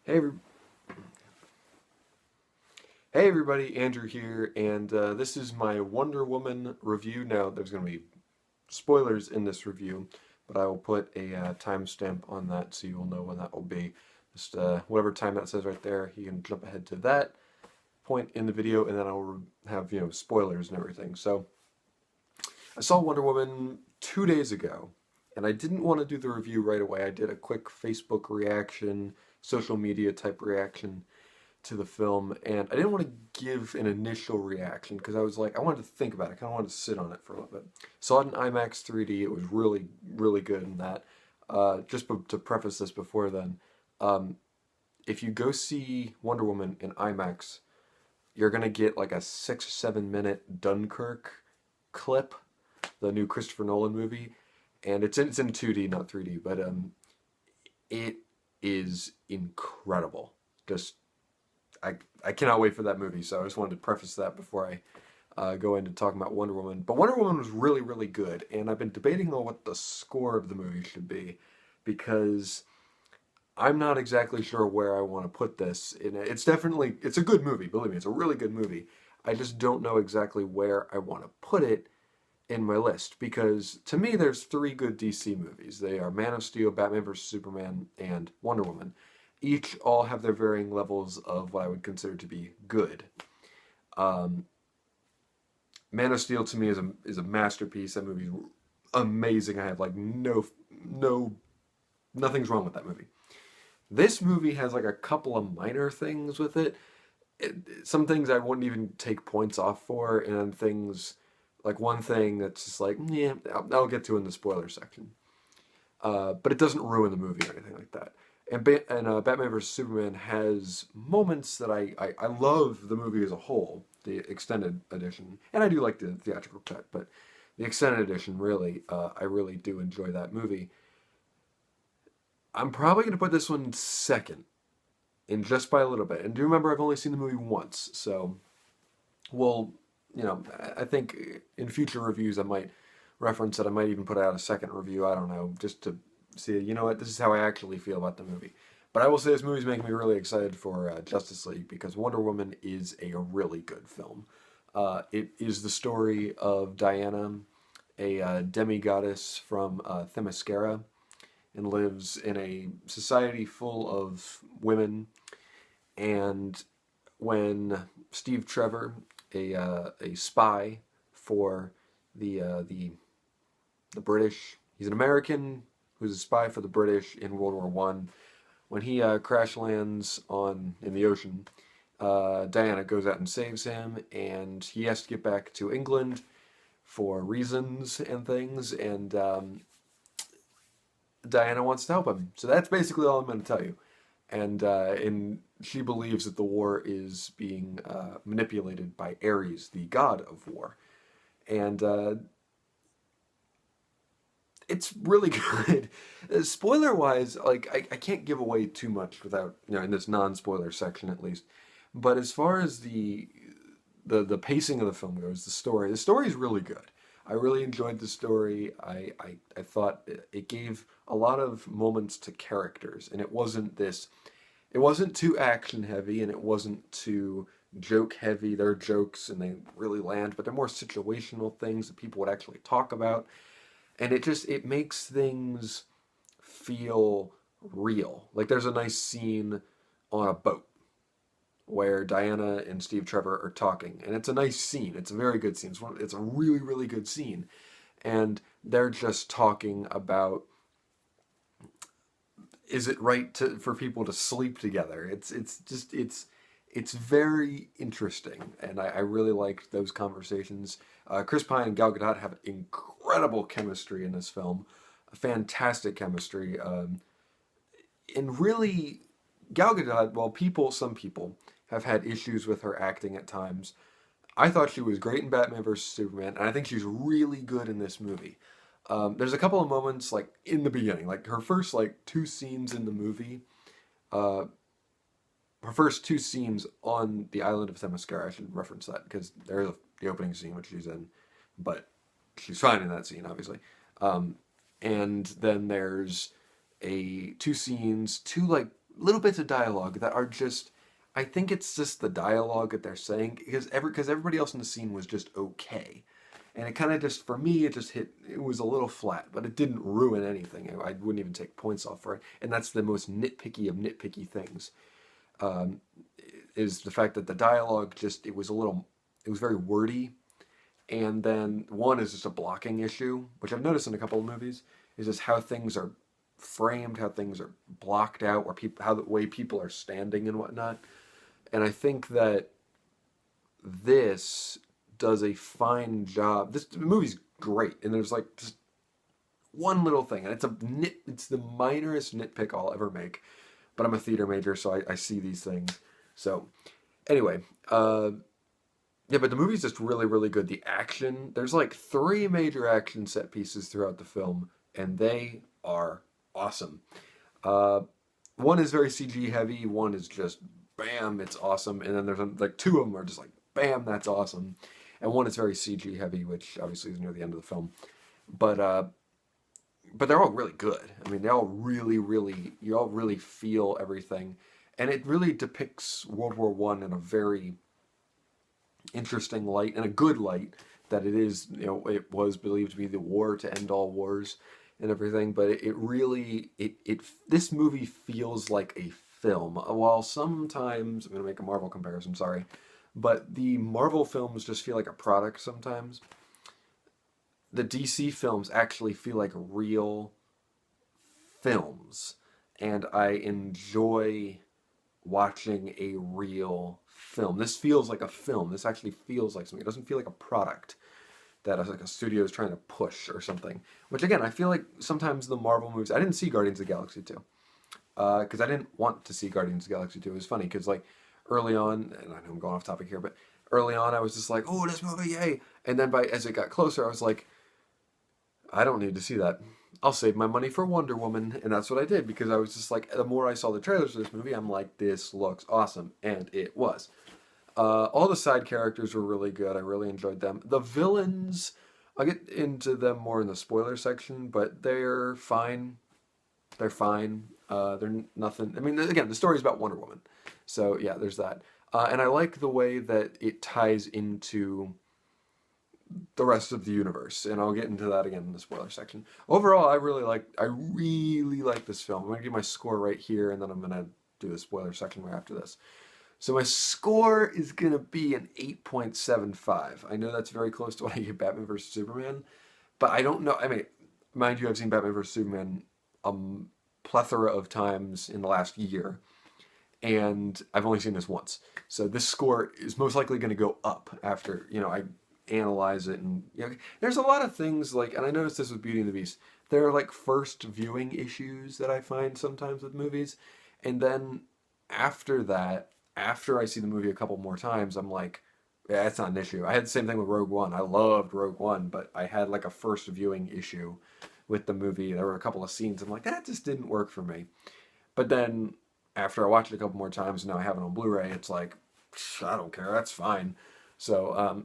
Hey, hey everybody, Andrew here, and this is my Wonder Woman review. Now, there's going to be spoilers in this review, but I will put a timestamp on that so you will know when that will be. Just whatever time that says right there, you can jump ahead to that point in the video, and then I'll have, spoilers and everything. So, I saw Wonder Woman 2 days ago, and I didn't want to do the review right away. I did a quick Facebook reaction, social media type reaction to the film, and I didn't want to give an initial reaction because I was like, I wanted to think about it. I kind of wanted to sit on it for a little bit. Saw it in IMAX 3D. It was really, really good in that. To preface this before then, um, if you go see Wonder Woman in IMAX, you're gonna get like a 6 or 7 minute Dunkirk clip, the new Christopher Nolan movie, and it's in 2D, not 3D, but it is incredible. Just I cannot wait for that movie. So I just wanted to preface that before I go into talking about Wonder Woman. But Wonder Woman was really, really good, and I've been debating on what the score of the movie should be because I'm not exactly sure where I want to put this. It's a good movie. Believe me, it's a really good movie. I just don't know exactly where I want to put it in my list because to me there's three good DC movies. They are Man of Steel, Batman vs Superman, and Wonder Woman. Each all have their varying levels of what I would consider to be good. Um, Man of Steel to me is a masterpiece. That movie's amazing. I have like nothing's wrong with that movie. This movie has like a couple of minor things with it. Some things I wouldn't even take points off for, and then things like one thing that's just like, yeah, I'll get to in the spoiler section. But it doesn't ruin the movie or anything like that. And Batman vs Superman has moments that I love the movie as a whole, the extended edition, and I do like the theatrical cut, but the extended edition really, I really do enjoy that movie. I'm probably going to put this one second, in just by a little bit. And do remember, I've only seen the movie once, so we'll, I think in future reviews I might reference it. I might even put out a second review. I don't know, just to see. You know what? This is how I actually feel about the movie. But I will say this movie's making me really excited for Justice League because Wonder Woman is a really good film. It is the story of Diana, a demigoddess from Themyscira, and lives in a society full of women. And when Steve Trevor, a spy for the British, he's an American who's a spy for the British in World War One. When he crash lands on in the ocean, Diana goes out and saves him, and he has to get back to England for reasons and things. And Diana wants to help him. So that's basically all I'm going to tell you. And she believes that the war is being manipulated by Ares, the god of war. And it's really good. Spoiler wise, like I can't give away too much without in this non-spoiler section at least. But as far as the pacing of the film goes, the story is really good. I really enjoyed the story. I thought it gave a lot of moments to characters, and it wasn't too action heavy, and it wasn't too joke heavy. There are jokes, and they really land, but they're more situational things that people would actually talk about, and it makes things feel real. Like there's a nice scene on a boat where Diana and Steve Trevor are talking, and it's a nice scene. It's a very good scene. It's a really, really good scene, and they're just talking about, is it right for people to sleep together? It's very interesting, and I really liked those conversations. Chris Pine and Gal Gadot have incredible chemistry in this film, fantastic chemistry, and really Gal Gadot. Well, some people have had issues with her acting at times. I thought she was great in Batman vs Superman, and I think she's really good in this movie. There's a couple of moments like in the beginning, like her first like two scenes in the movie, uh, her first two scenes on the island of Themyscira. I should reference that because there's the opening scene which she's in, but she's fine in that scene, obviously. And then there's two scenes, two like little bits of dialogue that are just, I think it's just the dialogue that they're saying, because everybody else in the scene was just okay. And it kind of just, for me, it just hit, it was a little flat, but it didn't ruin anything. I wouldn't even take points off for it. And that's the most nitpicky of nitpicky things, um, is the fact that the dialogue just, it was very wordy. And then one is just a blocking issue, which I've noticed in a couple of movies, is just how things are framed, how things are blocked out, or people, how the way people are standing and whatnot. And I think that this does a fine job. This movie's great, and there's like just one little thing, and it's the minorest nitpick I'll ever make. But I'm a theater major, so I see these things. So anyway, yeah, but the movie's just really, really good. The action, there's like 3 major action set pieces throughout the film, and they are awesome. Uh, one is very CG heavy, one is just bam, it's awesome, and then there's like 2 of them are just like bam, that's awesome, and one is very CG heavy, which obviously is near the end of the film, but but they're all really good. I mean, they all really, really, you all really feel everything, and it really depicts World War One in a very interesting light and a good light. That it is, you know, it was believed to be the war to end all wars and everything, but it really, this movie feels like a film. While sometimes, I'm going to make a Marvel comparison, sorry, but the Marvel films just feel like a product sometimes. The DC films actually feel like real films, and I enjoy watching a real film. This feels like a film. This actually feels like something. It doesn't feel like a product that like a studio is trying to push or something. Which again, I feel like sometimes the Marvel movies. I didn't see Guardians of the Galaxy 2 because I didn't want to see Guardians of the Galaxy 2. It was funny because like early on, and I know I'm going off topic here, but early on I was just like, oh, this movie, yay! And then as it got closer, I was like, I don't need to see that. I'll save my money for Wonder Woman, and that's what I did because I was just like, the more I saw the trailers for this movie, I'm like, this looks awesome, and it was. All the side characters were really good. I really enjoyed them. The villains, I'll get into them more in the spoiler section, but they're fine. They're fine. They're nothing. I mean, again, the story's about Wonder Woman, so yeah, there's that. And I like the way that it ties into the rest of the universe, and I'll get into that again in the spoiler section. Overall, I really like this film. I'm gonna give my score right here, and then I'm gonna do the spoiler section right after this. So my score is gonna be an 8.75. I know that's very close to what I gave Batman vs Superman, but I don't know. I mean, mind you, I've seen Batman vs Superman a plethora of times in the last year, and I've only seen this once. So this score is most likely going to go up after, you know, I analyze it. And you know, there's a lot of things like, and I noticed this with Beauty and the Beast, there are like first viewing issues that I find sometimes with movies, and then after that, after I see the movie a couple more times, I'm like, yeah, that's not an issue. I had the same thing with Rogue One. I loved Rogue One, but I had like a first viewing issue with the movie. There were a couple of scenes I'm like, that just didn't work for me. But then after I watched it a couple more times, now I have it on Blu-ray, it's like, I don't care, that's fine. So,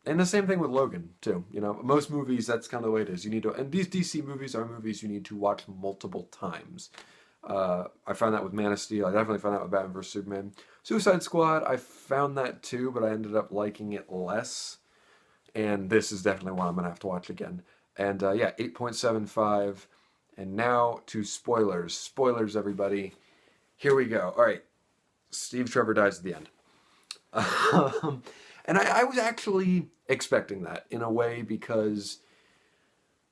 and the same thing with Logan, too. You know, most movies, that's kind of the way it is. You need to, and these DC movies are movies you need to watch multiple times. I found that with Man of Steel. I definitely found that with Batman vs. Superman. Suicide Squad, I found that too, but I ended up liking it less. And this is definitely one I'm going to have to watch again. And yeah, 8.75. And now to spoilers. Spoilers, everybody. Here we go. All right. Steve Trevor dies at the end. And I was actually expecting that in a way because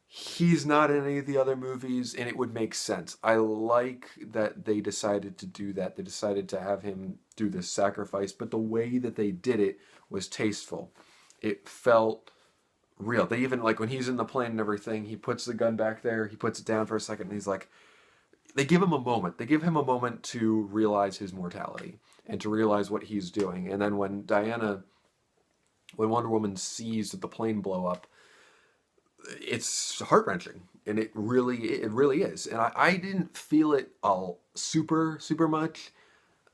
he's not in any of the other movies, and it would make sense. I like that they decided to do that. They decided to have him do this sacrifice, but the way that they did it was tasteful. It felt real. They even, like, when he's in the plane and everything, he puts the gun back there, he puts it down for a second, and he's like, they give him a moment. They give him a moment to realize his mortality and to realize what he's doing. And then when Wonder Woman sees the plane blow up, it's heart-wrenching, and it really is. And I didn't feel it all super much.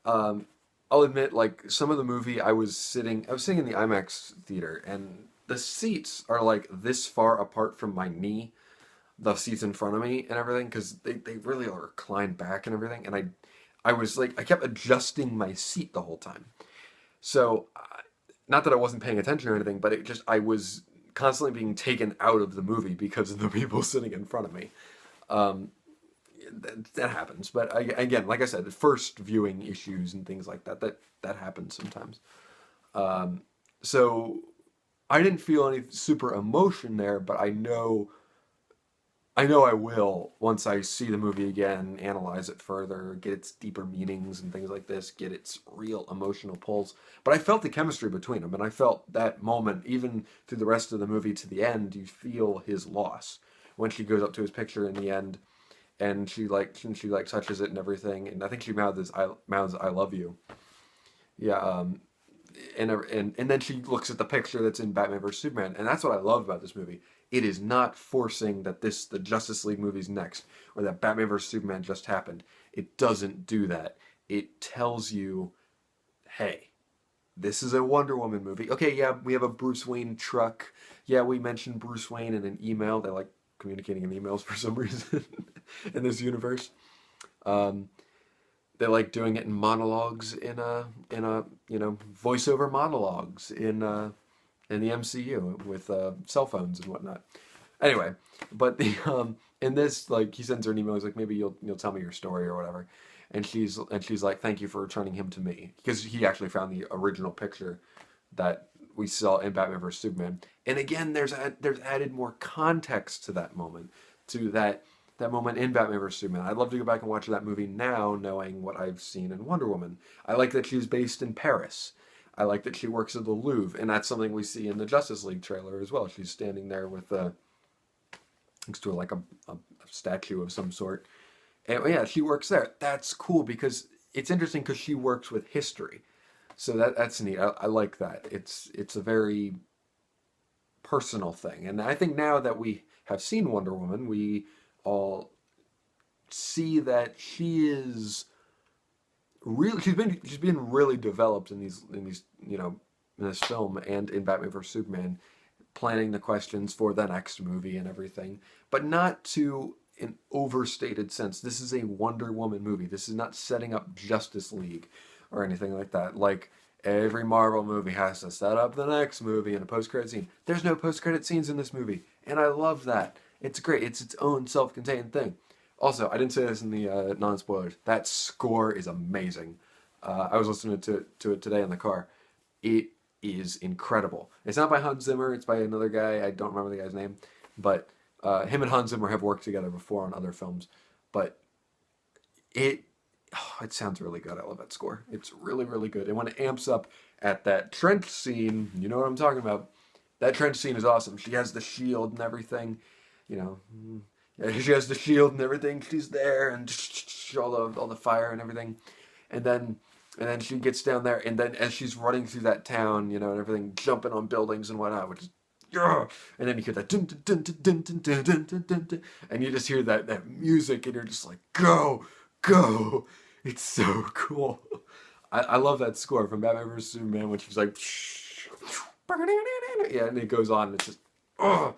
I'll admit, like, some of the movie I was sitting in the IMAX theater, and the seats are like this far apart from my knee, the seats in front of me and everything, because they really are reclined back and everything, and I was like, I kept adjusting my seat the whole time. So, not that I wasn't paying attention or anything, but it just, I was constantly being taken out of the movie because of the people sitting in front of me. Um, that happens. But again, like I said, the first viewing issues and things like that, that happens sometimes. So I didn't feel any super emotion there, but I know I will once I see the movie again, analyze it further, get its deeper meanings and things like this, get its real emotional pulls. But I felt the chemistry between them, and I felt that moment, even through the rest of the movie to the end, you feel his loss. When she goes up to his picture in the end, and she like touches it and everything, and I think she mouths I love you. Yeah, and then she looks at the picture that's in Batman vs Superman, and that's what I love about this movie. It is not forcing that the Justice League movie's next, or that Batman vs Superman just happened. It doesn't do that. It tells you, hey, this is a Wonder Woman movie. Okay, yeah, we have a Bruce Wayne truck. Yeah, we mentioned Bruce Wayne in an email. They like communicating in emails for some reason in this universe. Um, they like doing it in monologues in a voiceover monologues in the MCU with cell phones and whatnot. Anyway, but the in this, like, he sends her an email. He's like, maybe you'll tell me your story or whatever, and she's like, thank you for returning him to me, because he actually found the original picture that we saw in Batman vs Superman. And again, there's added more context to that moment, to that moment in Batman vs Superman. I'd love to go back and watch that movie now, knowing what I've seen in Wonder Woman. I like that she's based in Paris. I like that she works at the Louvre, and that's something we see in the Justice League trailer as well. She's standing there with next to her, like a statue of some sort. And yeah, she works there. That's cool because it's interesting because she works with history. So that's neat. I like that. It's a very personal thing. And I think now that we have seen Wonder Woman, we all see that she is really she's been really developed in these in this film and in Batman vs Superman, planning the questions for the next movie and everything, but not to an overstated sense. This is a Wonder Woman movie. This is not setting up Justice League or anything like that. Like every Marvel movie has to set up the next movie in a post-credit scene. There's no post-credit scenes in this movie, and I love that. It's great. It's its own self-contained thing. Also, I didn't say this in the non-spoilers. That score is amazing. I was listening to it today in the car. It is incredible. It's not by Hans Zimmer. It's by another guy. I don't remember the guy's name. But him and Hans Zimmer have worked together before on other films. But it sounds really good. I love that score. It's really, really good. And when it amps up at that trench scene, you know what I'm talking about. That trench scene is awesome. She has the shield and everything. You know, yeah, she has the shield and everything. She's there, and all the fire and everything. And then she gets down there, and then as she's running through that town, and everything, jumping on buildings and whatnot, which is, yeah. And then you hear that dun, dun, dun, dun, dun, dun, dun, dun, dun, dun, and you just hear that music, and you're just like, go, go. It's so cool. I love that score from Batman vs Superman when she's like, yeah, and it goes on, and it's just, oh,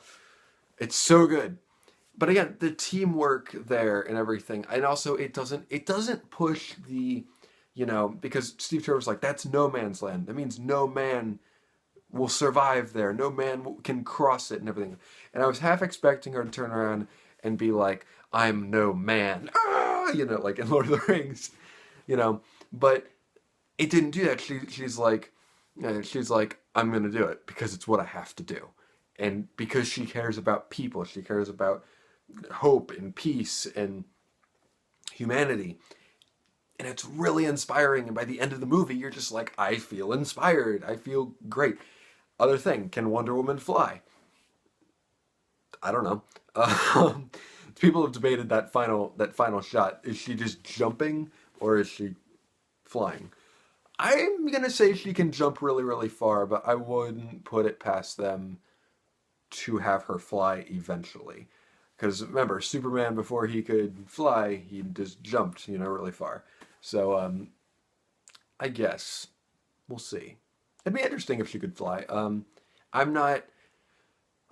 it's so good. But again, the teamwork there and everything, and also it doesn't push the, because Steve Trevor's like, that's no man's land. That means no man will survive there. No man can cross it and everything. And I was half expecting her to turn around and be like, I'm no man, like in Lord of the Rings, But it didn't do that. She's like, I'm gonna do it because it's what I have to do, and because she cares about people. She cares about hope and peace and humanity. And it's really inspiring. And by the end of the movie, you're just like, I feel inspired. I feel great. Other thing, can Wonder Woman fly? I don't know. People have debated that final shot. Is she just jumping or is she flying? I'm going to say she can jump really, really far, but I wouldn't put it past them to have her fly eventually. Because remember, Superman, before he could fly, he just jumped, really far. So, I guess we'll see. It'd be interesting if she could fly. I'm not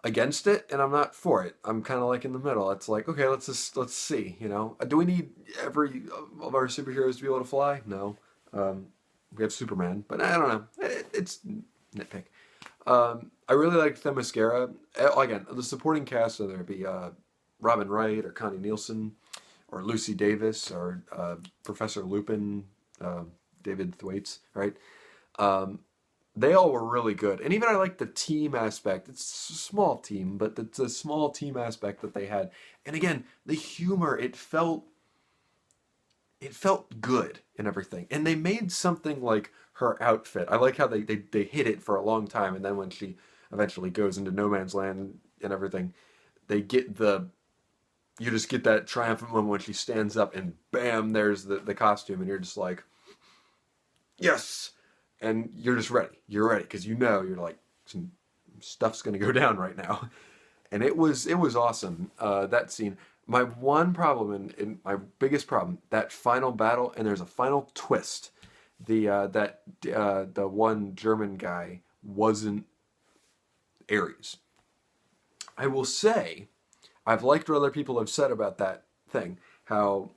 against it and I'm not for it. I'm kind of like in the middle. It's like, okay, let's see, you know. Do we need every of our superheroes to be able to fly? No. We have Superman, but I don't know. It's nitpick. I really liked Themyscira. Again, the supporting cast, whether it be Robin Wright or Connie Nielsen or Lucy Davis or Professor Lupin, David Thwaites, right? They all were really good. And even I like the team aspect. It's a small team, but it's a small team aspect that they had. And again, the humor, it felt good and everything. And they made something like her outfit. I like how they hid it for a long time, and then when she eventually goes into no man's land and everything, they get you just get that triumphant moment when she stands up and bam, there's the costume, and you're just like, yes! And you're just ready. You're ready, because you're like, some stuff's going to go down right now. And it was awesome, that scene. My one problem, and my biggest problem, that final battle, and there's a final twist. The one German guy wasn't Ares. I will say, I've liked what other people have said about that thing. How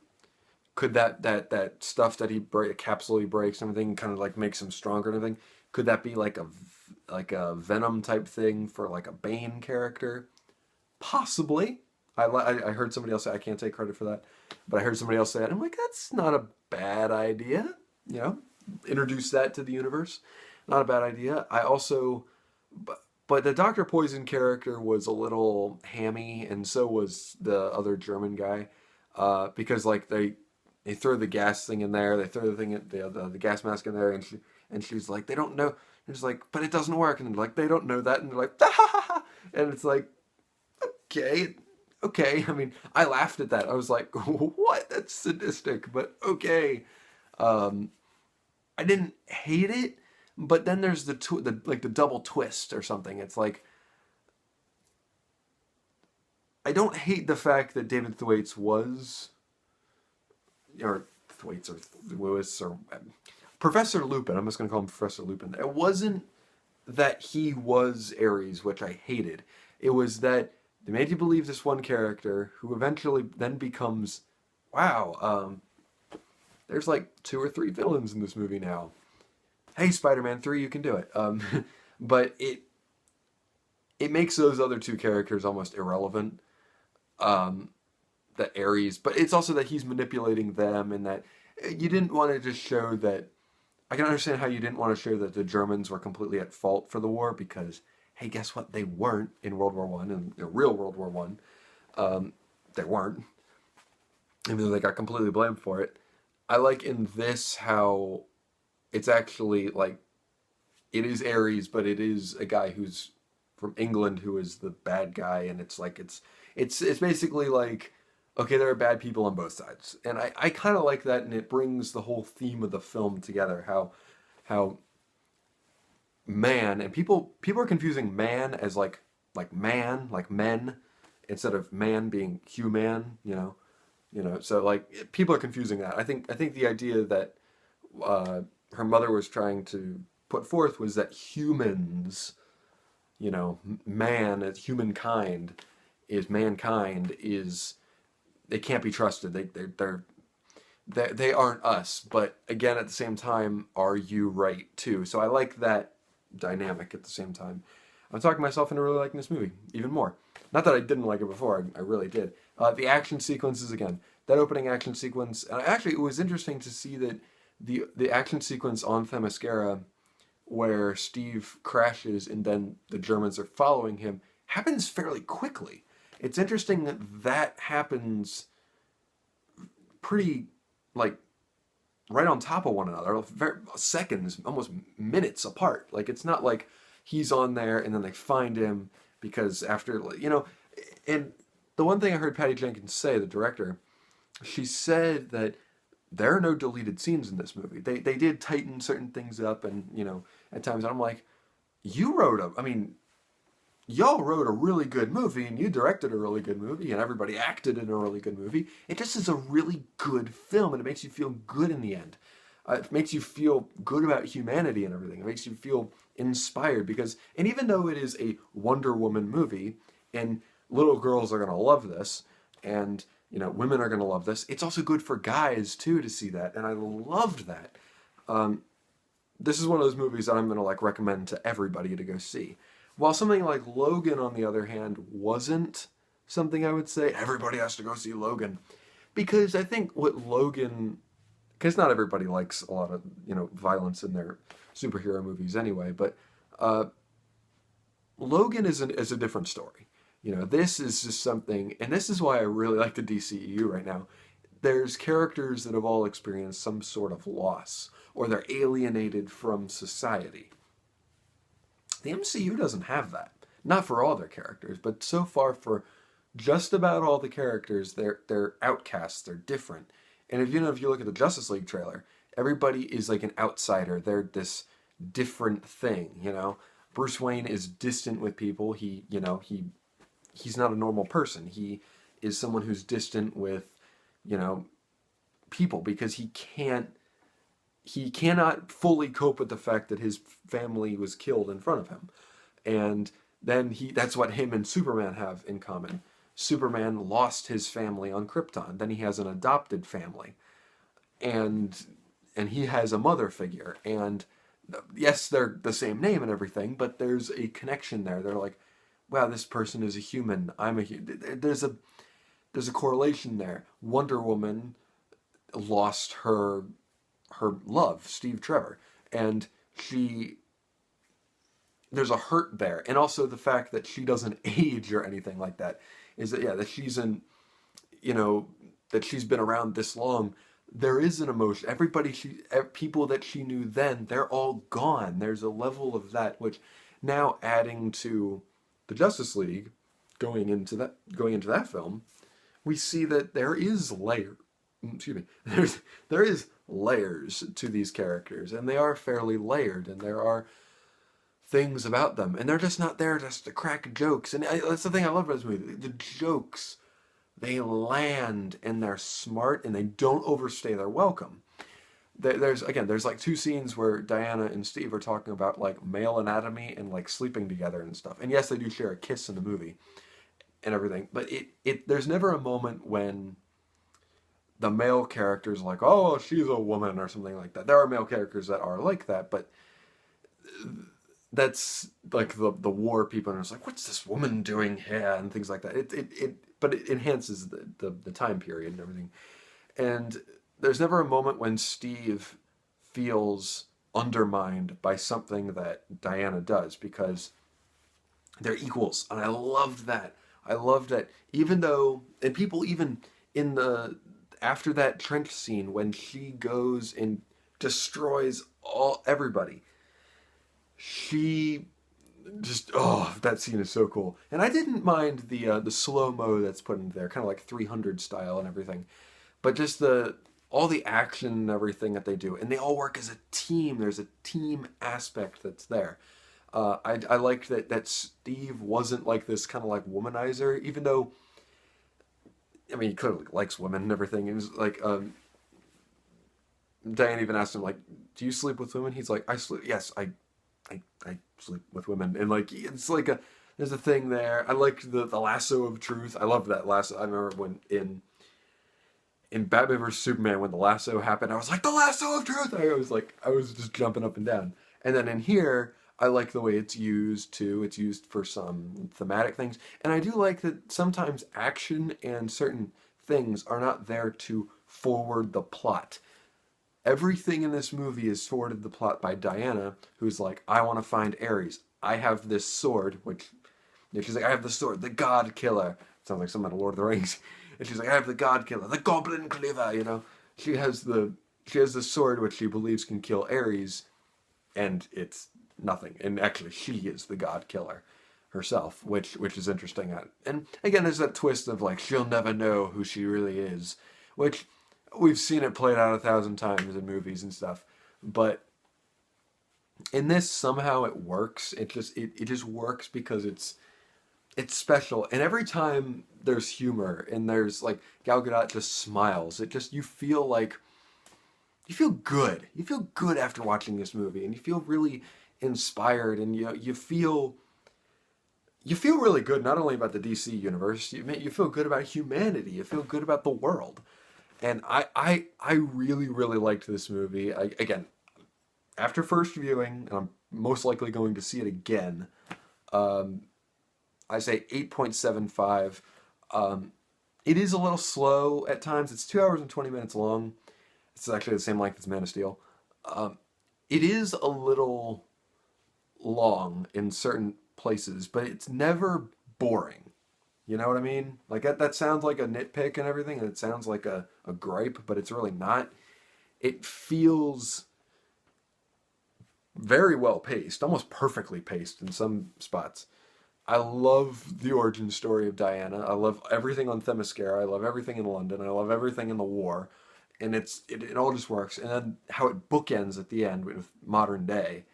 could that stuff that capsule he breaks and everything kind of like makes him stronger and everything? Could that be like a Venom type thing for like a Bane character? Possibly. I heard somebody else say, I can't take credit for that, but I heard somebody else say it. I'm like, that's not a bad idea. You know, introduce that to the universe. Not a bad idea. I also, but the Dr. Poison character was a little hammy, and so was the other German guy, because like they throw the gas thing in there, they throw the gas mask in there, and she's like, they don't know. And it's like, but it doesn't work, and they're like, they don't know that, and they're like, ha ha ha, and it's like, okay. Okay, I mean, I laughed at that. I was like, what? That's sadistic, but okay. I didn't hate it, but then there's the double twist or something. It's like, I don't hate the fact that David Thwaites was, or Thwaites or Lewis or Professor Lupin. I'm just going to call him Professor Lupin. It wasn't that he was Ares, which I hated. It was that they made you believe this one character who eventually then becomes, wow, there's like 2 or 3 villains in this movie now. Hey, Spider-Man 3, you can do it. But it makes those other 2 characters almost irrelevant. That Ares, but it's also that he's manipulating them, and that you didn't want to just show that. I can understand how you didn't want to show that the Germans were completely at fault for the war, because hey, guess what? They weren't in World War I, in the real World War I. They weren't. Even though they got completely blamed for it. I like in this how it's actually like, it is Ares, but it is a guy who's from England who is the bad guy, and it's like, it's basically like, okay, there are bad people on both sides. And I kind of like that, and it brings the whole theme of the film together, how man, and people are confusing man as like man, like men, instead of man being human, you know, so like people are confusing that. I think the idea that her mother was trying to put forth was that humans, you know, man as humankind is mankind is, they can't be trusted. They aren't us. But again, at the same time, are you right too? So I like that dynamic at the same time. I'm talking myself into really liking this movie even more. Not that I didn't like it before, I really did. The action sequences, again, that opening action sequence, and actually it was interesting to see that the action sequence on Themyscira, where Steve crashes and then the Germans are following him, happens fairly quickly. It's interesting that happens pretty, like, right on top of one another, seconds, almost minutes apart. Like, it's not like he's on there and then they find him because after, you know, and the one thing I heard Patty Jenkins say, the director, she said that there are no deleted scenes in this movie. They did tighten certain things up, and, you know, at times I'm like, y'all wrote a really good movie, and you directed a really good movie, and everybody acted in a really good movie. It just is a really good film, and it makes you feel good in the end. It makes you feel good about humanity and everything. It makes you feel inspired because, and even though it is a Wonder Woman movie, and little girls are gonna love this, and women are gonna love this. It's also good for guys too to see that, and I loved that. This is one of those movies that I'm gonna like recommend to everybody to go see. While something like Logan, on the other hand, wasn't something I would say everybody has to go see Logan, because I think what Logan, because not everybody likes a lot of violence in their superhero movies anyway, but Logan is a different story. This is just something, and this is why I really like the DCEU right now. There's characters that have all experienced some sort of loss, or they're alienated from society. The MCU doesn't have that. Not for all their characters, but so far for just about all the characters, they're outcasts, they're different. And if you look at the Justice League trailer, everybody is like an outsider. They're this different thing. Bruce Wayne is distant with people. He's not a normal person. He is someone who's distant with, people because he cannot fully cope with the fact that his family was killed in front of him. And then that's what him and Superman have in common. Superman lost his family on Krypton. Then he has an adopted family. And he has a mother figure. And yes, they're the same name and everything, but there's a connection there. They're like, wow, this person is a human. I'm a human. There's a correlation there. Wonder Woman lost her love, Steve Trevor, and there's a hurt there, and also the fact that she doesn't age or anything like that is that she's that she's been around this long. There is an emotion. People that she knew then, they're all gone. There's a level of that which now adding to the Justice League, going into that film, we see that there is there is layers to these characters, and they are fairly layered, and there are things about them, and they're just not there just to crack jokes. And that's the thing I love about this movie. The jokes, they land, and they're smart, and they don't overstay their welcome. There's like two scenes where Diana and Steve are talking about like male anatomy and like sleeping together and stuff. And yes, they do share a kiss in the movie and everything, but there's never a moment when the male character's like, oh, she's a woman or something like that. There are male characters that are like that, but that's like the war people, and it's like, what's this woman doing here, and things like that. But it enhances the time period and everything. And there's never a moment when Steve feels undermined by something that Diana does, because they're equals, and I loved that. I loved that, even though, and people even after that trench scene when she goes and destroys everybody, she just, that scene is so cool. And I didn't mind the slow-mo that's put in there, kind of like 300 style and everything, but just all the action and everything that they do, and they all work as a team. There's a team aspect that's there. I liked that Steve wasn't like this kind of like womanizer, even though, I mean, he clearly likes women and everything. It was like, Diane even asked him, like, do you sleep with women? He's like, I sleep, yes, I sleep with women. And like, it's like there's a thing there. I liked the lasso of truth. I loved that lasso. I remember when in Batman vs Superman, when the lasso happened, I was like, the lasso of truth! I was just jumping up and down. And then in here, I like the way it's used too. It's used for some thematic things. And I do like that sometimes action and certain things are not there to forward the plot. Everything in this movie is forwarded the plot by Diana, who's like, I want to find Ares. I have this sword, which, she's like, I have the sword, the God Killer. Sounds like something out of Lord of the Rings. And she's like, I have the God Killer, the Goblin Cleaver, She has the sword which she believes can kill Ares, and it's nothing. And actually, she is the God Killer herself, which is interesting. And again, there's that twist of like, she'll never know who she really is, which we've seen it played out 1,000 times in movies and stuff. But in this, somehow it works. It just works because it's special. And every time there's humor and there's like Gal Gadot just smiles, you feel like you feel good. You feel good after watching this movie, and you feel really inspired, and you feel really good not only about the DC universe, you feel good about humanity, you feel good about the world. And I really, really liked this movie. Again, after first viewing, and I'm most likely going to see it again, um, I say 8.75. It is a little slow at times. It's 2 hours and 20 minutes long. It's actually the same length as Man of Steel. Um, it is a little long in certain places, but it's never boring. You know what I mean? Like that sounds like a nitpick and everything, and it sounds like a gripe, but it's really not. It feels very well paced, almost perfectly paced in some spots. I love the origin story of Diana. I love everything on Themyscira. I love everything in London. I love everything in the war. And it all just works. And then how it bookends at the end with modern day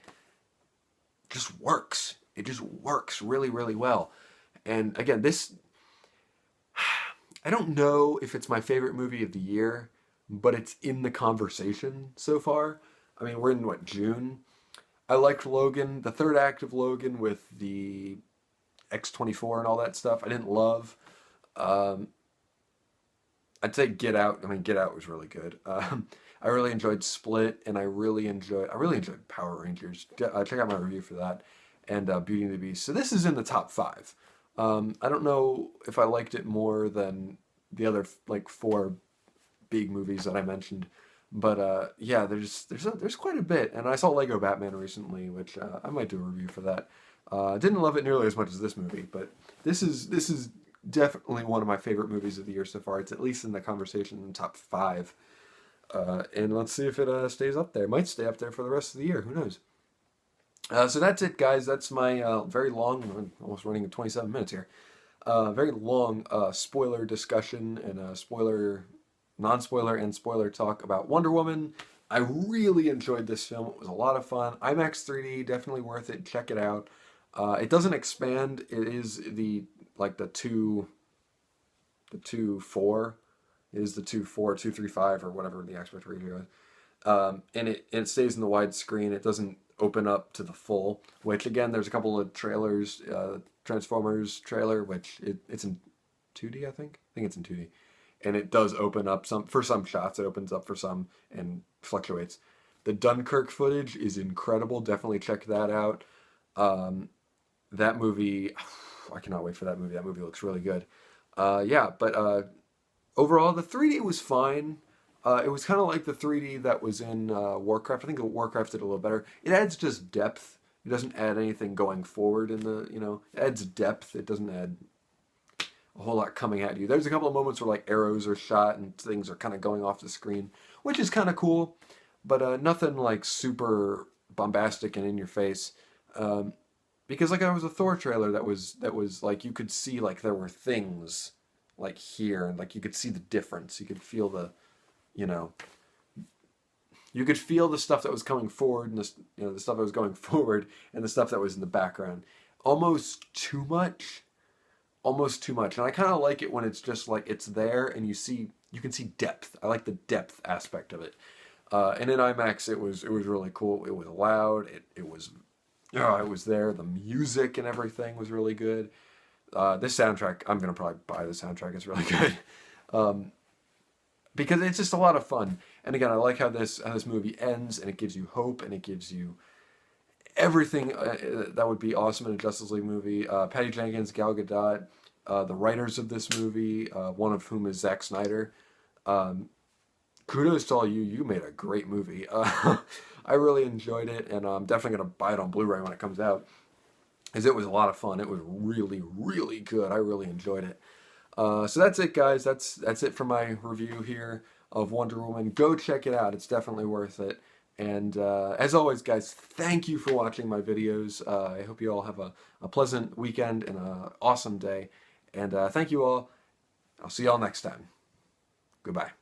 just works. It just works really, really well. And again, this, I don't know if it's my favorite movie of the year, but it's in the conversation so far. I mean, we're in what, June? I liked Logan, the third act of Logan with the X-24 and all that stuff. I didn't love. Um, I'd say Get Out. I mean, Get Out was really good. I really enjoyed Split, and I really enjoyed Power Rangers. Check out my review for that, and Beauty and the Beast. So this is in the top five. I don't know if I liked it more than the other like four big movies that I mentioned, but yeah, there's quite a bit. And I saw Lego Batman recently, which I might do a review for that. Didn't love it nearly as much as this movie, but this is definitely one of my favorite movies of the year so far. It's at least in the conversation in the top five. And let's see if it stays up there. It might stay up there for the rest of the year. Who knows? So that's it, guys. That's my very long, I'm almost running at 27 minutes here. Very long spoiler discussion and non-spoiler and spoiler talk about Wonder Woman. I really enjoyed this film. It was a lot of fun. IMAX 3D, definitely worth it. Check it out. It doesn't expand. It is the 2.4 is the 2.4, 2.35 or whatever the aspect ratio is. And it stays in the widescreen. It doesn't open up to the full, which again, there's a couple of trailers, Transformers trailer, which it's in 2D, I think it's in 2D. And it does open up for some shots, it opens up for some and fluctuates. The Dunkirk footage is incredible. Definitely check that out. That movie, I cannot wait for that movie. That movie looks really good. Yeah, but overall, the 3D was fine. It was kind of like the 3D that was in Warcraft. I think Warcraft did a little better. It adds just depth. It doesn't add anything going forward in the, it adds depth. It doesn't add a whole lot coming at you. There's a couple of moments where like arrows are shot and things are kind of going off the screen, which is kind of cool, but nothing like super bombastic and in your face. Because like there was a Thor trailer that was like you could see like there were things like here and like you could see the difference. You could feel you could feel the stuff that was coming forward and the stuff that was going forward and the stuff that was in the background. Almost too much. And I kind of like it when it's just like it's there and you can see depth. I like the depth aspect of it. And in IMAX it was really cool. It was loud. It was there. The music and everything was really good. This soundtrack, I'm gonna probably buy the soundtrack. It's really good. Because it's just a lot of fun. And again, I like how this movie ends, and it gives you hope, and it gives you everything that would be awesome in a Justice League movie. Patty Jenkins, Gal Gadot, the writers of this movie, one of whom is Zack Snyder. Kudos to all you. You made a great movie. I really enjoyed it, and I'm definitely going to buy it on Blu-ray when it comes out, because it was a lot of fun. It was really, really good. I really enjoyed it. So that's it, guys. That's it for my review here of Wonder Woman. Go check it out. It's definitely worth it. And as always, guys, thank you for watching my videos. I hope you all have a pleasant weekend and an awesome day. And thank you all. I'll see you all next time. Goodbye.